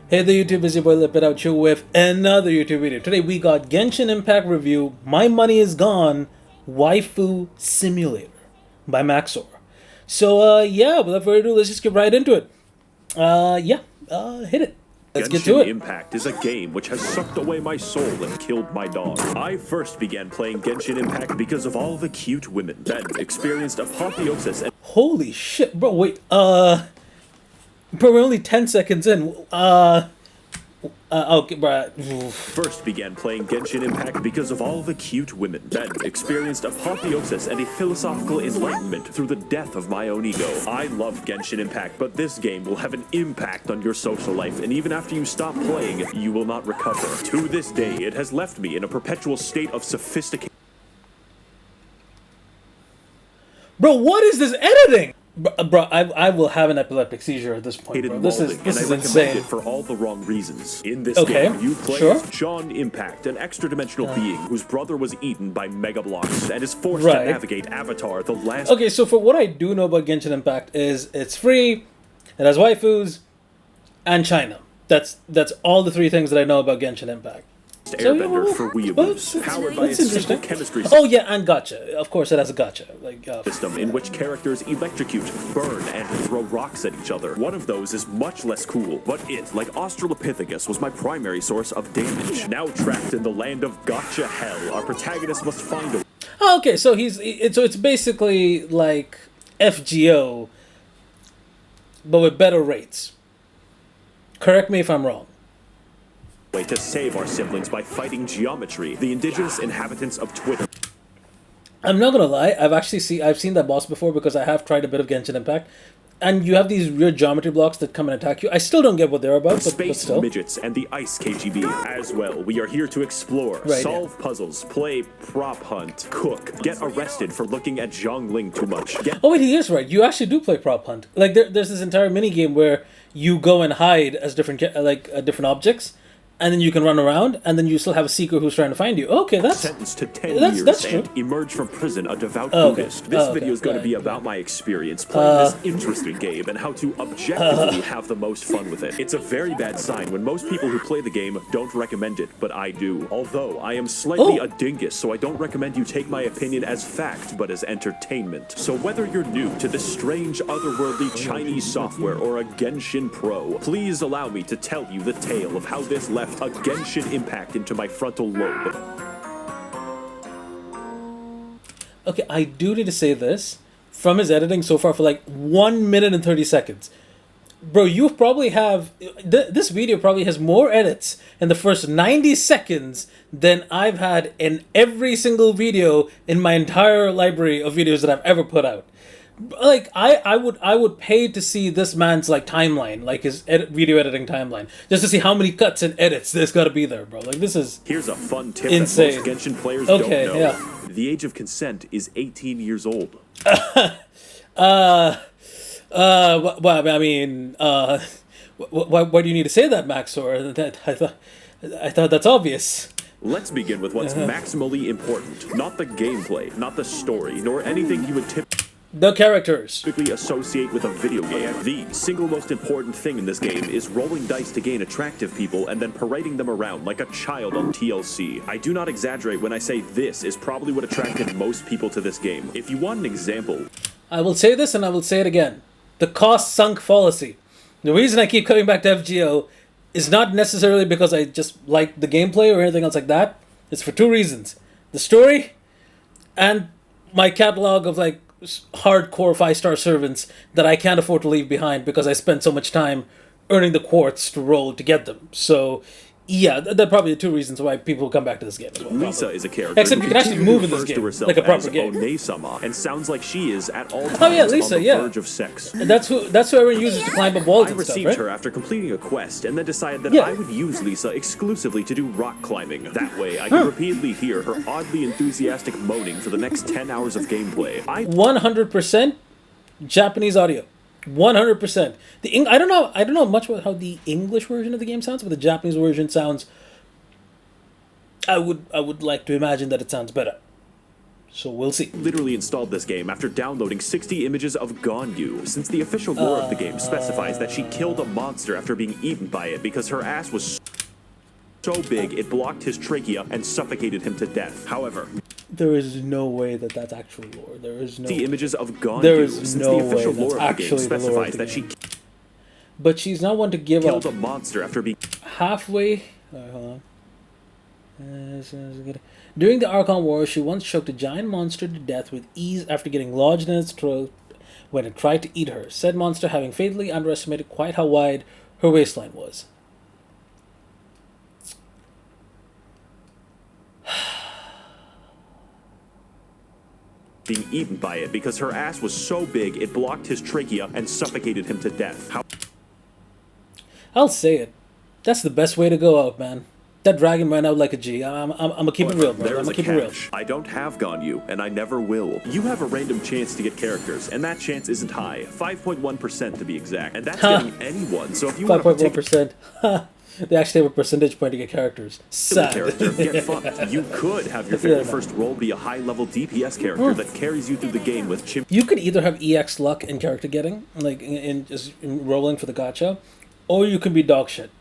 Hey there YouTube, it's your boy Lipid out here with another YouTube video. Today we got Genshin Impact Review, My Money Is Gone, Waifu Simulator by Maxor. So yeah, without further ado, let's just get right into it. Hit it. Let's get to it. Genshin Impact is a game which has sucked away my soul and killed my dog. I first began playing Genshin Impact because of all the cute women, then experienced apotheosis and— Holy shit, bro, wait, bro, we're only 10 seconds in. Okay, bro. First began playing Genshin Impact because of all the cute women, then experienced apotheosis and a philosophical enlightenment through the death of my own ego. I love Genshin Impact, but this game will have an impact on your social life, and even after you stop playing, you will not recover. To this day, it has left me in a perpetual state of sophistication. Bro, what is this editing? Bro, I will have an epileptic seizure at this point, bro. This is insane. It for all the wrong reasons. In this game, you play as John Impact, an extra-dimensional being whose brother was eaten by Mega Blocks and is forced to navigate Avatar, the last— Okay, so for what I do know about Genshin Impact is it's free, it has waifus, and China. That's all the three things that I know about Genshin Impact. Airbender for weeaboos, powered by a simple chemistry Oh yeah, and gacha. Of course, it has a gacha system in which characters electrocute, burn, and throw rocks at each other. One of those is much less cool, but it, like Australopithecus, was my primary source of damage. Now trapped in the land of gacha hell, our protagonist must find a— Oh, okay, so it's basically like FGO, but with better rates. Correct me if I'm wrong. way to save our siblings by fighting geometry, the indigenous inhabitants of Twitter. I'm not gonna lie, I've seen that boss before because I have tried a bit of Genshin Impact, and you have these weird geometry blocks that come and attack you. I still don't get what they're about, but still. Midgets and the Ice KGB. As well, we are here to explore, solve puzzles, play prop hunt, cook, get arrested for looking at Zhongling too much. Oh wait, he is right. You actually do play prop hunt. Like there's this entire mini game where you go and hide as different different objects. And then you can run around, and then you still have a seeker who's trying to find you. Okay, that's... Sentenced to 10 years and emerge from prison a devout Buddhist. This video is going to be about my experience playing this interesting game and how to objectively have the most fun with it. It's a very bad sign when most people who play the game don't recommend it, but I do. Although, I am slightly a dingus, so I don't recommend you take my opinion as fact, but as entertainment. So whether you're new to this strange, otherworldly Chinese software or a Genshin pro, please allow me to tell you the tale of how this left a Genshin impact into my frontal lobe. Okay, I do need to say this. From his editing so far for like 1 minute and 30 seconds. Bro, you probably have... this video probably has more edits in the first 90 seconds than I've had in every single video in my entire library of videos that I've ever put out. Like I would pay to see this man's like timeline, like his video editing timeline, just to see how many cuts and edits there's got to be there, bro. Like this is Here's a fun tip insane. That most Genshin players don't know. Yeah. The age of consent is 18 years old. Well, I mean, why do you need to say that, Max? Or I thought that's obvious. Let's begin with what's maximally important. Not the gameplay, not the story, nor anything you would the characters typically associate with a video game. The single most important thing in this game is rolling dice to gain attractive people and then parading them around like a child on TLC. I do not exaggerate when I say this is probably what attracted most people to this game. If you want an example, I will say this and I will say it again. The cost sunk fallacy. The reason I keep coming back to FGO is not necessarily because I just like the gameplay or anything else like that. It's for two reasons. The story and my catalog of like hardcore 5-star servants that I can't afford to leave behind because I spent so much time earning the quartz to roll to get them. So yeah, they're probably the two reasons why people come back to this game as well. Lisa is a character. Except you can actually move in this game like a proper game. One-sama, and sounds like she is at all times Lisa, on the verge of sex. That's who everyone uses to climb up walls and stuff, right? I received her after completing a quest and then decided that I would use Lisa exclusively to do rock climbing. That way, I could repeatedly hear her oddly enthusiastic moaning for the next 10 hours of gameplay. 100% Japanese audio. 100%. I don't know much about how the English version of the game sounds, but the Japanese version sounds. I would like to imagine that it sounds better. So we'll see. Literally installed this game after downloading 60 images of Ganyu, since the official lore of the game specifies that she killed a monster after being eaten by it because her ass was so big it blocked his trachea and suffocated him to death. However, there is no way that that's actual lore. There is no. The images of Ganyu, there is since no the official way lore that's of the game actually specifies the that she but she's not one to give killed up. a monster after being Halfway. Hold on. During the Archon War, she once choked a giant monster to death with ease after getting lodged in its throat when it tried to eat her. Said monster having fatally underestimated quite how wide her waistline was. being eaten by it because her ass was so big it blocked his trachea and suffocated him to death. I'll say it. That's the best way to go out, man. That dragon went out like a G. I'm gonna keep it real, bro. I'm gonna keep it real. I don't have Ganyu, and I never will. You have a random chance to get characters, and that chance isn't high. 5.1% to be exact. And that's getting anyone, so if you want to 5.1%. They actually have a percentage point to get characters. Sad. Character, get fucked. You could have your very first role be a high-level DPS character that carries you through the game with chimp. You could either have EX luck in character getting, like in just rolling for the gacha, or you could be dog shit.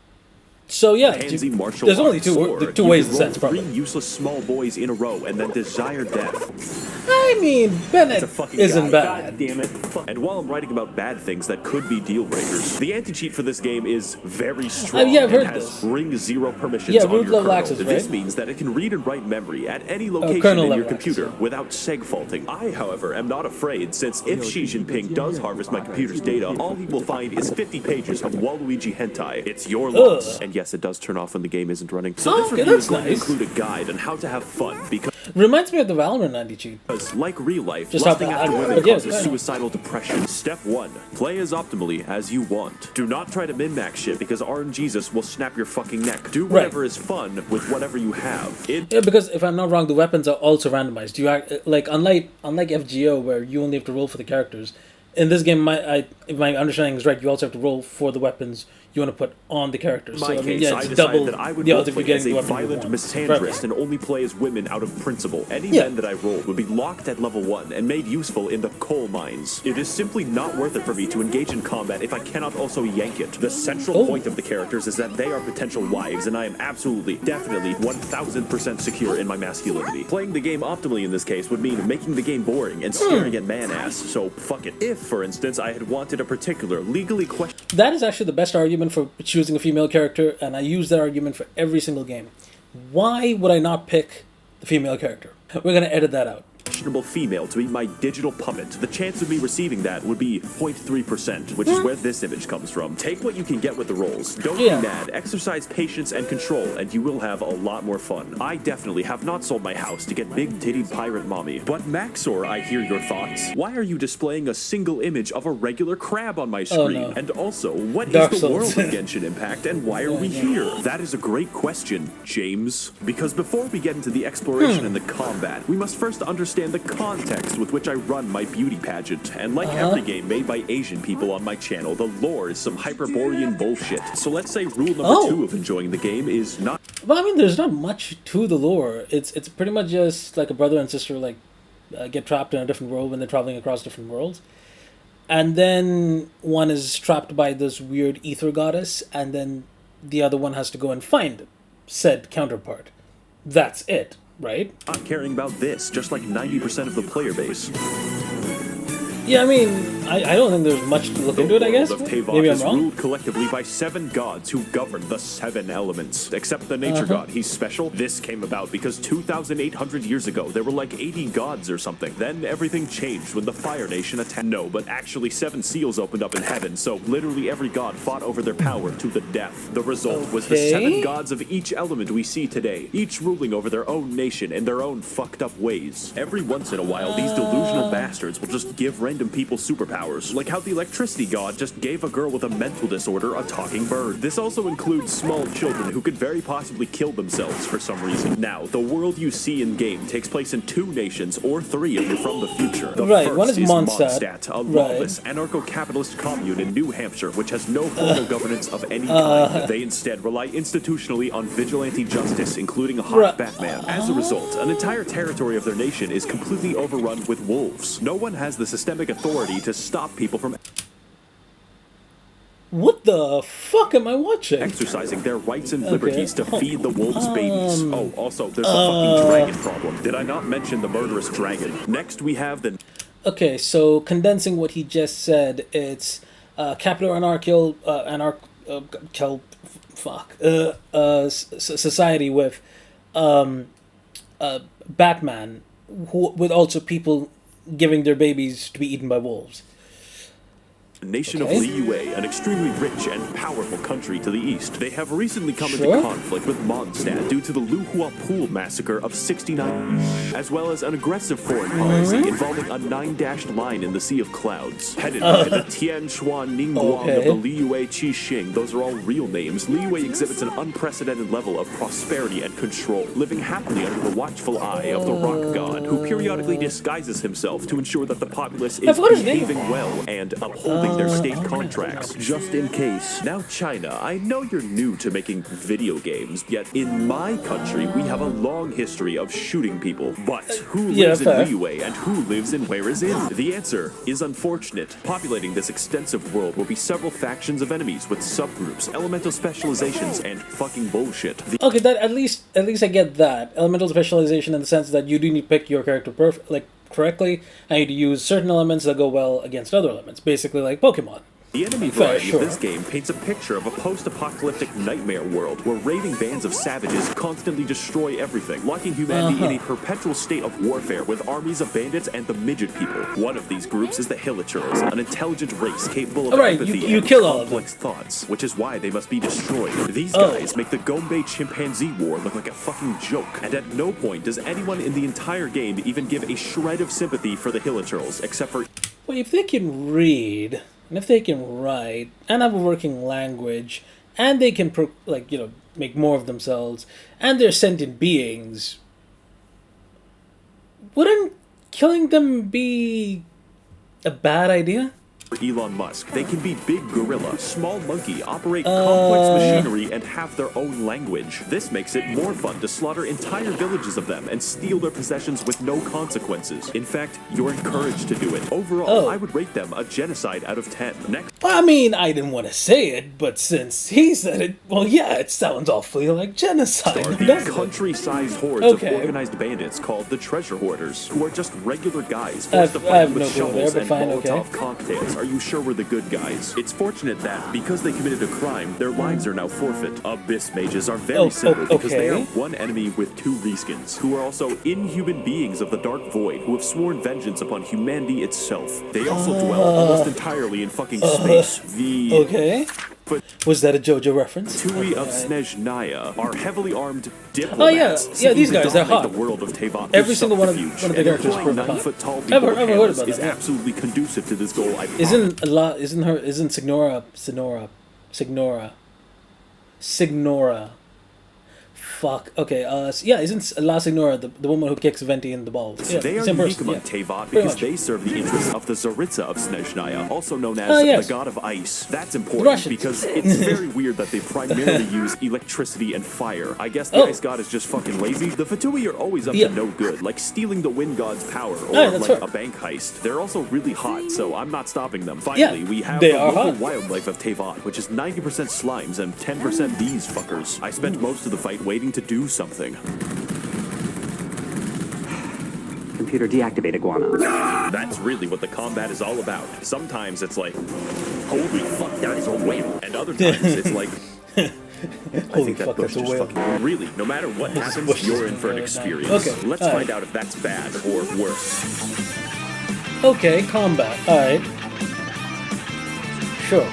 So yeah, there's only two ways in sense, probably. 3 useless small boys in a row and then desire death. I mean, Bennett isn't bad. God damn it. And while I'm writing about bad things that could be deal breakers, the anti-cheat for this game is very strong yeah, I've heard and has this. ring 0 permissions on your kernel. Access, right? This means that it can read and write memory at any location in your computer without seg faulting. I, however, am not afraid, since if Xi Jinping does harvest my computer's data, all he will find is 50 pages of Waluigi hentai. It's your loss. And yes, it does turn off when the game isn't running. So this review is going to include a guide on how to have fun, because reminds me of the Valorant anti-cheat. Like real life, just lusting after women causes suicidal depression. Step 1. Play as optimally as you want. Do not try to min-max shit, because RNGesus will snap your fucking neck. Do whatever is fun with whatever you have. Yeah, because if I'm not wrong, the weapons are also randomized. You like unlike FGO, where you only have to roll for the characters. In this game, if my understanding is right, you also have to roll for the weapons you want to put on the characters. In my so, case, I decided that I would roleplay as a violent misandrist and only play as women out of principle. Any men that I rolled would be locked at level 1 and made useful in the coal mines. It is simply not worth it for me to engage in combat if I cannot also yank it. The central point of the characters is that they are potential wives, and I am absolutely, definitely, 1000% secure in my masculinity. Playing the game optimally in this case would mean making the game boring and staring at man-ass, so fuck it. If, for instance, I had wanted a particular legally questionable... That is actually the best argument for choosing a female character, and I use that argument for every single game. Why would I not pick the female character? We're gonna edit that out. Female to be my digital puppet. The chance of me receiving that would be 0.3%, which is where this image comes from. Take what you can get with the roles. Don't be mad. Exercise patience and control, and you will have a lot more fun. I definitely have not sold my house to get big-titted pirate mommy. But Maxor, I hear your thoughts. Why are you displaying a single image of a regular crab on my screen? Oh, no. And also, what is the world of Genshin Impact, and why are we here? That is a great question, James. Because before we get into the exploration and the combat, we must first understand the context with which I run my beauty pageant. And like every game made by Asian people on my channel, the lore is some Hyperborean bullshit. So let's say rule number 2 of enjoying the game is not... Well, I mean, there's not much to the lore. It's pretty much just like a brother and sister get trapped in a different world when they're traveling across different worlds. And then one is trapped by this weird ether goddess, and then the other one has to go and find said counterpart. That's it. Right? Not caring about this, just like 90% of the player base. Yeah, I mean, I don't think there's much to look into it, I guess. Maybe I'm wrong. Ruled collectively by 7 gods who govern the 7 elements. Except the nature god, he's special. This came about because 2,800 years ago, there were like 80 gods or something. Then everything changed when the Fire Nation attacked. No, but actually 7 seals opened up in heaven, so literally every god fought over their power to the death. The result was the 7 gods of each element we see today, each ruling over their own nation in their own fucked up ways. Every once in a while, these delusional bastards will just give random people superpowers superpowers, like how the electricity god just gave a girl with a mental disorder a talking bird. This also includes small children who could very possibly kill themselves for some reason. Now, the world you see in-game takes place in 2 nations, or 3 if you're from the future. The right, first one is Mondstadt, a lawless, anarcho-capitalist commune in New Hampshire, which has no formal governance of any kind. They instead rely institutionally on vigilante justice, including a hot Batman. As a result, an entire territory of their nation is completely overrun with wolves. No one has the systemic authority to stop people from what the fuck am I watching? Exercising their rights and liberties to feed the wolves' babies. Oh, also, there's a fucking dragon problem. Did I not mention the murderous dragon? Next, we have the... Okay, so condensing what he just said, it's capital society with Batman, with also people giving their babies to be eaten by wolves. Nation of Liyue, an extremely rich and powerful country to the east. They have recently come into conflict with Mondstadt due to the Luhua Pool massacre of 69, as well as an aggressive foreign policy involving a 9-dashed line in the Sea of Clouds. Headed by the Tian Shuan Ningguang of the Liyue Qixing, those are all real names, Liyue exhibits an unprecedented level of prosperity and control, living happily under the watchful eye of the rock god, who periodically disguises himself to ensure that the populace is behaving well and upholding their state contracts, just in case. Now, China, I know you're new to making video games, yet in my country, we have a long history of shooting people. But who lives in Liyue and who lives in Where Is In? The answer is unfortunate. Populating this extensive world will be several factions of enemies with subgroups, elemental specializations, and fucking bullshit. Okay, that at least I get that. Elemental specialization in the sense that you do need to pick your character correctly, and you use certain elements that go well against other elements, basically like Pokemon. The enemy variety of this game paints a picture of a post-apocalyptic nightmare world where raving bands of savages constantly destroy everything, locking humanity in a perpetual state of warfare with armies of bandits and the midget people. One of these groups is the Hilichurls, an intelligent race capable of empathy and complex thoughts, which is why they must be destroyed. These guys make the Gombe chimpanzee war look like a fucking joke, and at no point does anyone in the entire game even give a shred of sympathy for the Hilichurls, except for... Well, if they can read... And if they can write and have a working language, and they can make more of themselves, and they're sentient beings, wouldn't killing them be a bad idea? Elon Musk. They can be big gorilla, small monkey, operate complex machinery, and have their own language. This makes it more fun to slaughter entire villages of them and steal their possessions with no consequences. In fact, you're encouraged to do it. Overall, I would rate them a genocide out of 10. Next. I mean, I didn't want to say it, but since he said it, well, yeah, it sounds awfully like genocide. Are the country-sized hordes of organized bandits called the Treasure Hoarders, who are just regular guys forced to fight with shovels and Molotov cocktails. Are you sure we're the good guys? It's fortunate that, because they committed a crime, their lives are now forfeit. Abyss mages are very simple because they are one enemy with 2 reskins, who are also inhuman beings of the Dark Void who have sworn vengeance upon humanity itself. They also dwell almost entirely in fucking space. Was that a JoJo reference? Tui of Snezhnaya are heavily armed diplomats. Yeah, these guys, they're hot. The world of Teyvat Every single one of the characters are 9-foot-tall I've heard about that. Is absolutely conducive to this goal. Isn't Signora? Fuck. Okay. Isn't La Signora the woman who kicks Venti in the balls? Yeah, they are unique among Teyvat because they serve the interests of the Tsaritsa of Snezhnaya, also known as the god of ice. That's important because it's very weird that they primarily use electricity and fire. I guess the ice god is just fucking lazy. The Fatui are always up to no good, like stealing the wind god's power or a bank heist. They're also really hot, so I'm not stopping them. Finally, we have the local wildlife of Teyvat, which is 90% slimes and 10% these fuckers. I spent most of the fight waiting to do something. Computer deactivate iguana. That's really what the combat is all about. Sometimes it's like, holy fuck, that is a whale. And other times it's like, holy fuck, that's a whale. Really, no matter what happens, you're in for an experience. Okay, let's find out if that's bad or worse. Okay, combat. Alright. Sure.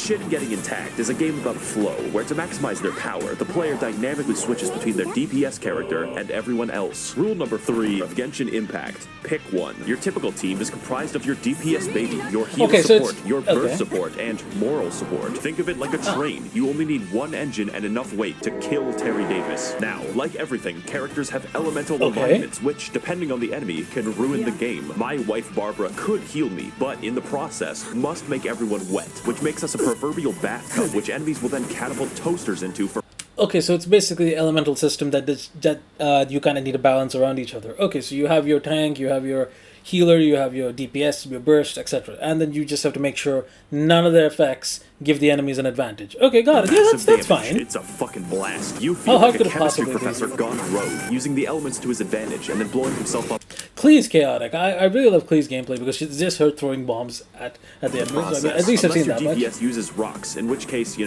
shit and getting intact is a game about flow, where to maximize their power, the player dynamically switches between their DPS character and everyone else. Rule number 3 of Genshin Impact. Pick one. Your typical team is comprised of your DPS baby, your heal support, your burst support, and moral support. Think of it like a train. You only need one engine and enough weight to kill Terry Davis. Now, like everything, characters have elemental alignments, which, depending on the enemy, can ruin the game. My wife Barbara could heal me, but in the process, must make everyone wet, which makes us a proverbial bathtub, which enemies will then catapult toasters into for... Okay, so it's basically an elemental system that you kind of need to balance around each other. Okay, so you have your tank, you have your healer, you have your DPS, your burst, etc. And then you just have to make sure none of their effects give the enemies an advantage. Okay, got it. Yeah, that's fine. It's a fucking blast. You feel like a chemistry professor gone rogue, using the elements to his advantage and then blowing himself up. Klee's chaotic. I really love Klee's gameplay because it's just her throwing bombs at the enemies. At least I've seen that much. DPS uses rocks, in which case,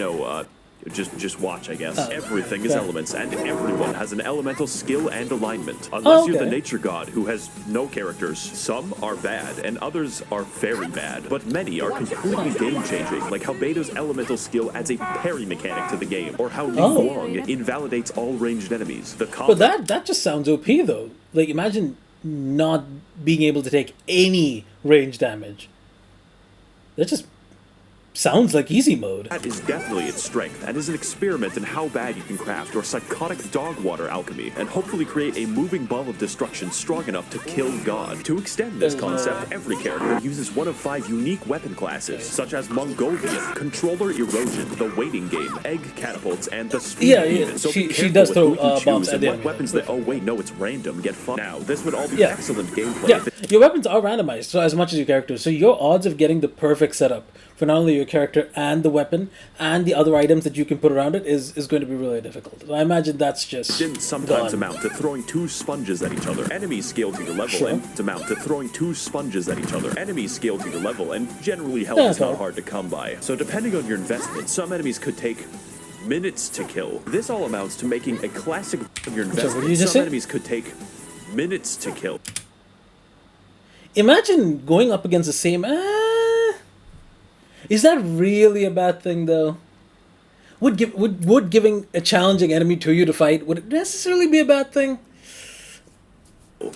just watch, I guess. Everything is elements, and everyone has an elemental skill and alignment. Unless you're the nature god, who has no characters. Some are bad, and others are very bad. But many are completely game-changing, like how Beto's elemental skill adds a parry mechanic to the game, or how Liyue invalidates all ranged enemies. But that just sounds OP, though. Like, imagine not being able to take any range damage. That just sounds like easy mode. That is definitely its strength, and is an experiment in how bad you can craft your psychotic dog water alchemy, and hopefully create a moving ball of destruction strong enough to kill God. To extend this concept, every character uses one of 5 unique weapon classes, such as Mongolian, Controller Erosion, the Waiting Game, Egg Catapults, and the Speed Demon. So she does throw bombs at the enemy. Weapons that, oh wait, no, it's random, get fun. Now, this would all be excellent gameplay. Yeah, your weapons are randomized, so as much as your characters, so your odds of getting the perfect setup for not only your character and the weapon and the other items that you can put around it is going to be really difficult. I imagine that's just didn't sometimes amount to throwing 2 sponges at each other. Enemies scale to your level and amount to throwing 2 sponges at each other. Enemies scale to your level, and generally health is not hard to come by. So depending on your investment, some enemies could take minutes to kill. This all amounts to making a classic of your investment. Some enemies could take minutes to kill. Imagine going up against the same... Is that really a bad thing, though? Would giving a challenging enemy to you to fight, would it necessarily be a bad thing?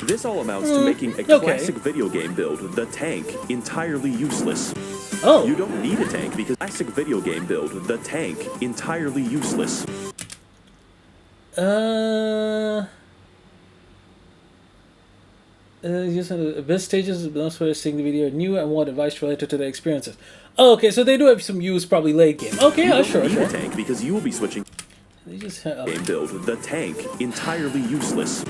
This all amounts to making a classic video game build, the tank, entirely useless. Oh. You don't need a tank because classic video game build, the tank, entirely useless. Just best stages, most for seeing the video new and want advice related to their experiences. Oh, okay, so they do have some use probably late game. Okay, yeah, sure. You don't need a tank because you will be switching. They just game build, the tank, entirely useless.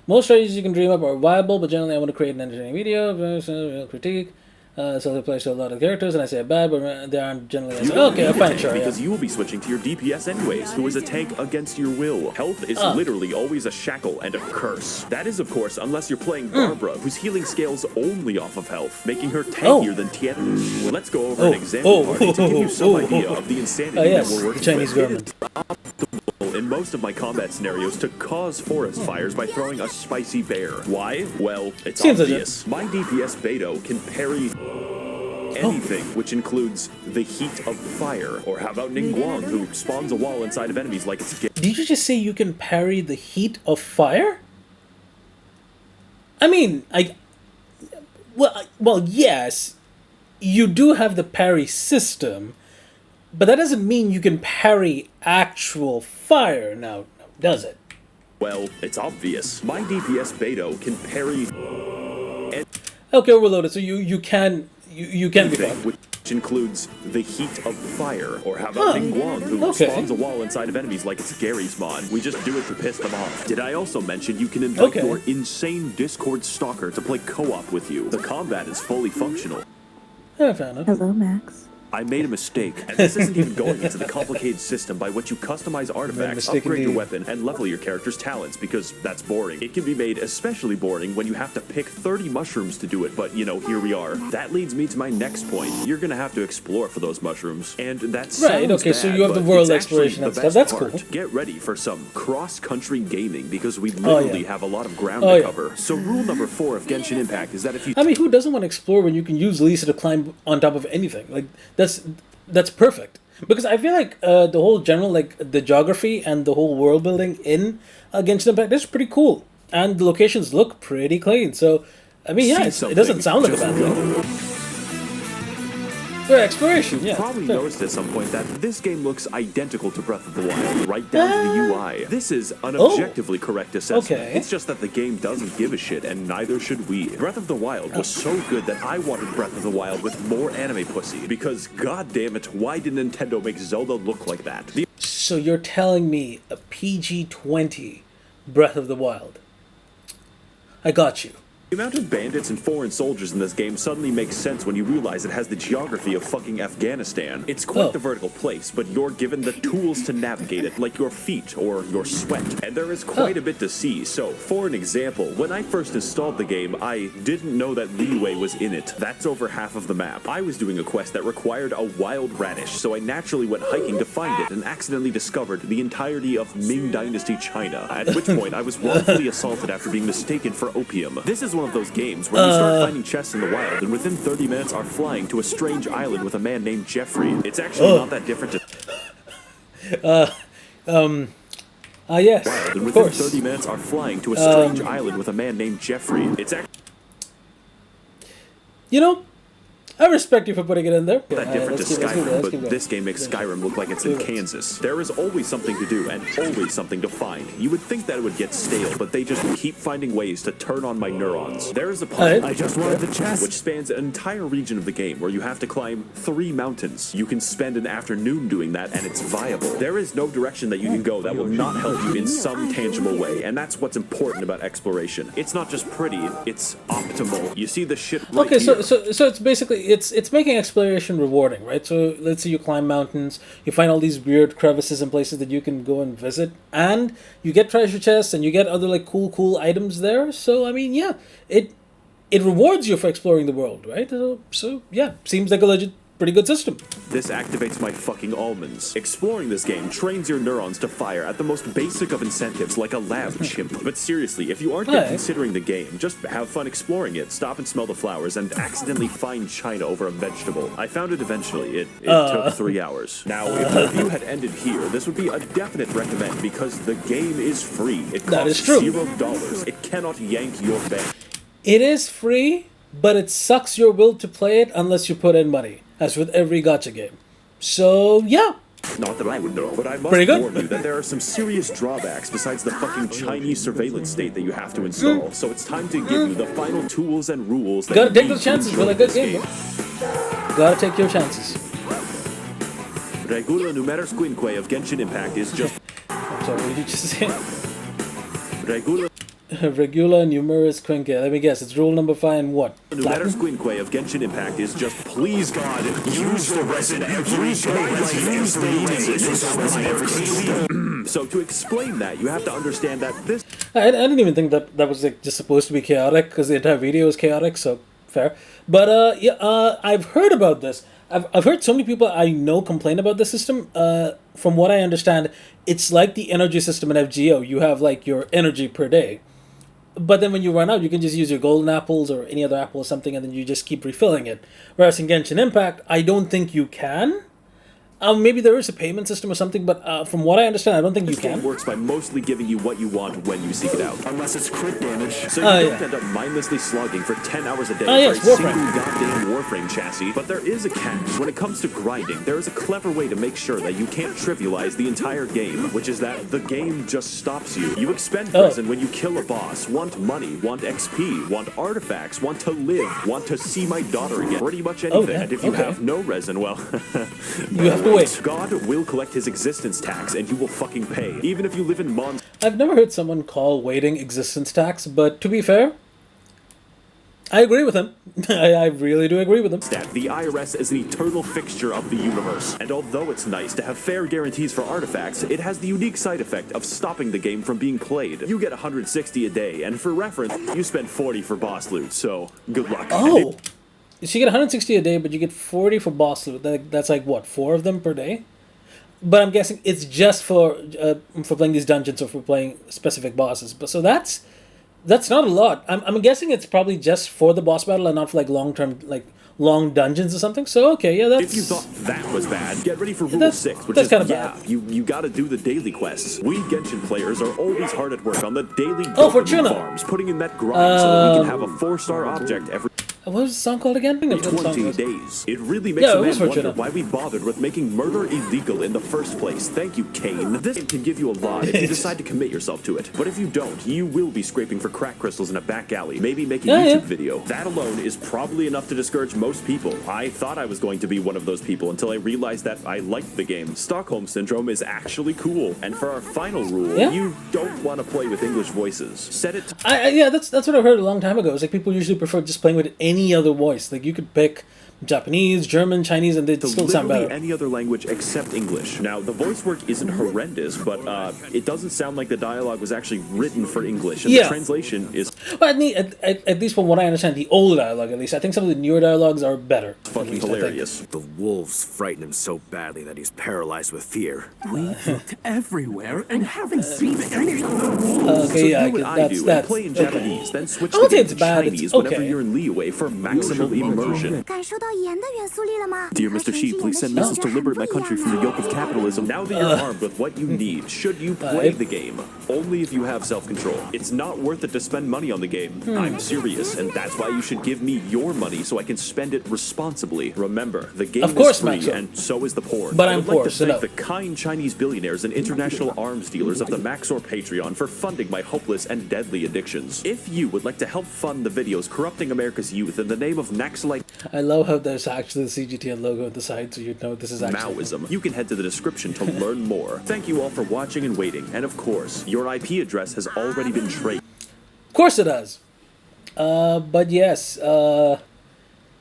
Most strategies you can dream up are viable, but generally I want to create an entertaining video, critique. So they play to a lot of characters, and I say bad, but they aren't generally. Okay, fine, sure. Because you will be switching to your DPS anyways, who is a tank against your will. Health is literally always a shackle and a curse. That is, of course, unless you're playing Barbara, whose healing scales only off of health, making her tankier than Tien. Let's go over an example party to give you some idea of the insanity that we're working Chinese with. In most of my combat scenarios to cause forest fires by throwing a spicy bear. Why? Well, it's obvious. My DPS Beto can parry anything, which includes the heat of fire. Or how about Ningguang, who spawns a wall inside of enemies like it's... Did you just say you can parry the heat of fire? I mean, well, yes, you do have the parry system, but that doesn't mean you can parry actual fire now, does it? Well, it's obvious. My DPS Beto can parry... Okay, overloaded, so you can be fun. Which includes the heat of fire. Or how about Ningguang, who spawns a wall inside of enemies like it's Gary's mod. We just do it to piss them off. Did I also mention you can invite your insane Discord stalker to play co-op with you? The combat is fully functional. I found it. Hello, Max. I made a mistake, and this isn't even going into the complicated system by which you customize artifacts, upgrade your weapon, and level your character's talents, because that's boring. It can be made especially boring when you have to pick 30 mushrooms to do it, but, you know, here we are. That leads me to my next point. You're gonna have to explore for those mushrooms, and that sounds bad, so you have the world exploration and stuff. That's cool. Get ready for some cross-country gaming, because we literally have a lot of ground to cover. So rule number 4 of Genshin Impact is that if you... I mean, who doesn't want to explore when you can use Lisa to climb on top of anything? Like, That's perfect. Because I feel like the whole general, like, the geography and the whole world building in Genshin Impact is pretty cool. And the locations look pretty clean. So, I mean, yeah, it doesn't sound like a bad thing. For exploration, You've probably noticed at some point that this game looks identical to Breath of the Wild, right down to the UI. This is an objectively correct assessment. Okay. It's just that the game doesn't give a shit, and neither should we. Breath of the Wild was so good that I wanted Breath of the Wild with more anime pussy, because god damn it, why did Nintendo make Zelda look like that? So you're telling me a PG-20 Breath of the Wild. I got you. The amount of bandits and foreign soldiers in this game suddenly makes sense when you realize it has the geography of fucking Afghanistan. It's quite the vertical place, but you're given the tools to navigate it, like your feet or your sweat. And there is quite a bit to see. So, for an example, when I first installed the game, I didn't know that liyue was in it. That's over half of the map. I was doing a quest that required a wild radish, so I naturally went hiking to find it and accidentally discovered the entirety of Ming Dynasty China, at which point I was wrongfully assaulted after being mistaken for opium. This is one of those games where you start finding chests in the wild and within 30 minutes are flying to a strange island with a man named Jeffrey. It's actually not that different to... yes, wild, and within 30 minutes are flying to a strange island with a man named Jeffrey. It's actually... You know, I respect you for putting it in there. That different to Skyrim, but this game makes Skyrim look like it's in Kansas. There is always something to do and always something to find. You would think that it would get stale, but they just keep finding ways to turn on my neurons. There is a puzzle I just wanted the chest, which spans an entire region of the game where you have to climb 3 mountains. You can spend an afternoon doing that, and it's viable. There is no direction that you can go that will not help you in some tangible way, and that's what's important about exploration. It's not just pretty, it's optimal. You see the shit right okay, here. so it's basically it's making exploration rewarding, right? So let's say you climb mountains, you find all these weird crevices and places that you can go and visit, and you get treasure chests and you get other like cool items there. So I mean, yeah, it rewards you for exploring the world, right? So yeah, seems like a legit pretty good system. This activates my fucking almonds. Exploring this game trains your neurons to fire at the most basic of incentives, like a lab chimp. But seriously, if you aren't yet considering the game, just have fun exploring it, stop and smell the flowers, and accidentally find China over a vegetable. I found it eventually. It took 3 hours. Now, if the review had ended here, this would be a definite recommend because the game is free. It costs $0. It cannot yank your bank. It is free, but it sucks your will to play it unless you put in money, as with every gacha game. So, yeah. Not that I would know, but I must warn you that there are some serious drawbacks besides the fucking Chinese surveillance state that you have to install. So it's time to give you the final tools and rules that gotta take those chances with a good game, bro. Gotta take your chances. Regula numerus quinque of Genshin Impact is just... I'm sorry, what did you just say? Regula numerus quinque. Let me guess, it's rule number 5 and what? Numerus quinque of Genshin Impact is just, please God, use the resin every day. So to explain that, you have to understand that this... I didn't even think that was like just supposed to be chaotic, because the entire video is chaotic, so fair. But yeah, I've heard about this. I've heard so many people I know complain about the system. From what I understand, it's like the energy system in FGO. You have like your energy per day. But then when you run out, you can just use your golden apples or any other apple or something, and then you just keep refilling it. Whereas in Genshin Impact, I don't think you can. Maybe there is a payment system or something, but from what I understand, I don't think you can. This game works by mostly giving you what you want when you seek it out. Unless it's crit damage. So you don't end up mindlessly slogging for 10 hours a day for a single goddamn Warframe chassis. But there is a catch. When it comes to grinding, there is a clever way to make sure that you can't trivialize the entire game, which is that the game just stops you. You expend resin when you kill a boss, want money, want XP, want artifacts, want to live, want to see my daughter again, pretty much anything. And if you have no resin, well... you have to wait. God will collect his existence tax, and you will fucking pay, even if you live in Mons. I've never heard someone call waiting existence tax, but to be fair, I agree with him. I really do agree with him. The IRS is an eternal fixture of the universe, and although it's nice to have fair guarantees for artifacts, it has the unique side effect of stopping the game from being played. You get 160 a day, and for reference, you spend 40 for boss loot, so good luck. Oh! So you get 160 a day, but you get 40 for boss loot. That's like, what, 4 of them per day? But I'm guessing it's just for playing these dungeons or for playing specific bosses. But so that's not a lot. I'm guessing it's probably just for the boss battle and not for like long long dungeons or something. So okay, yeah, that's. If you thought that was bad, get ready for Rule That's- 6, which that's is kinda yeah, bad. you gotta do the daily quests. We Genshin players are always hard at work on the daily Fortuna. farms, putting in that grind so that we can have a 4-star object every What was the song called again? I forgot the song 20 was. days. It really makes Yeah, a it man was wonder Fortuna. why we bothered with making murder illegal in the first place. Thank you, Kane. This game can give you a lot if you decide to commit yourself to it. But if you don't, you will be scraping for crack crystals in a back alley, maybe make a YouTube video. That alone is probably enough to discourage most people. I thought I was going to be one of those people until I realized that I liked the game. Stockholm Syndrome is actually cool. And for our final rule, you don't want to play with English voices. Set it to Yeah, that's what I heard a long time ago. It's like people usually prefer just playing with any other voice. Like you could pick Japanese, German, Chinese, and they'd still sound literally better. any other language except English. Now, the voice work isn't horrendous, but it doesn't sound like the dialogue was actually written for English, and the translation is But at least from what I understand, the old dialogue, at least, I think some of the newer dialogues are better. fucking hilarious. The wolves frighten him so badly that he's paralyzed with fear. We've looked everywhere and haven't seen any. Okay, yeah, do what I that's do that. and play in Japanese, then switch I the won't say game it's to bad, it's Chinese whenever okay. you're in liyue for maximal immersion. 感受到盐的元素力了吗？ Dear Mr. Shi, please send missiles to liberate my country from the yoke of capitalism. Now that you're armed with what you need, should you play the game? Only if you have self-control. It's not worth it to spend money on the game. I'm serious, and that's why you should give me your money so I can spend it responsibly. Remember, the game Of course, is free, Maxo. and so is the porn. But I I'm would like poor, to so thank no. the kind Chinese billionaires and international arms dealers of the Maxor Patreon for funding my hopeless and deadly addictions. If you would like to help fund the videos corrupting America's youth in the name of Naxalite I love how there's actually the CGTN logo at the side, so you know this is actually. Maoism, you can head to the description to learn more. Thank you all for watching and waiting, and of course, your IP address has already been traced. Of course it does. But yes,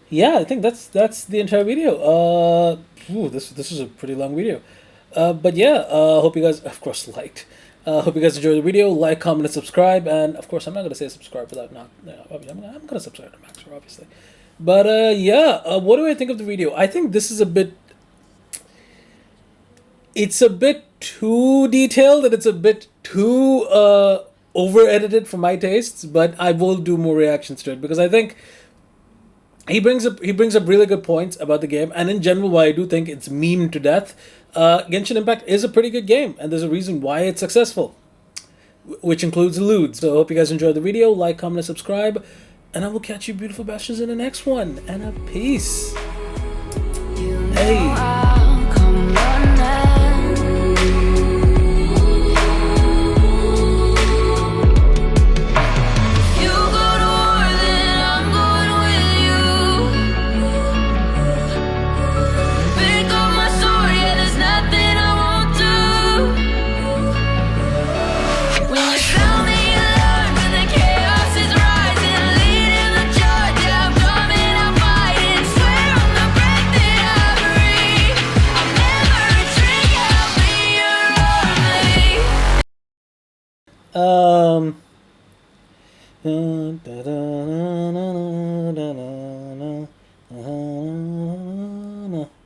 yeah, I think that's the entire video. This is a pretty long video. But yeah, hope you guys, of course, liked. Hope you guys enjoyed the video. Like, comment, and subscribe. And of course, I'm not gonna say subscribe without not. I'm gonna subscribe to Maxor, obviously. But yeah, what do I think of the video? I think this is a bit. It's a bit too detailed and it's a bit too over edited for my tastes. But I will do more reactions to it because I think he brings up really good points about the game, and in general, why I do think it's meme to death. Genshin Impact is a pretty good game, and there's a reason why it's successful, which includes eludes. So I hope you guys enjoyed the video. Like, comment, and subscribe, and I will catch you beautiful bastards in the next one. And a peace. Hey. Da, da, da, da, da.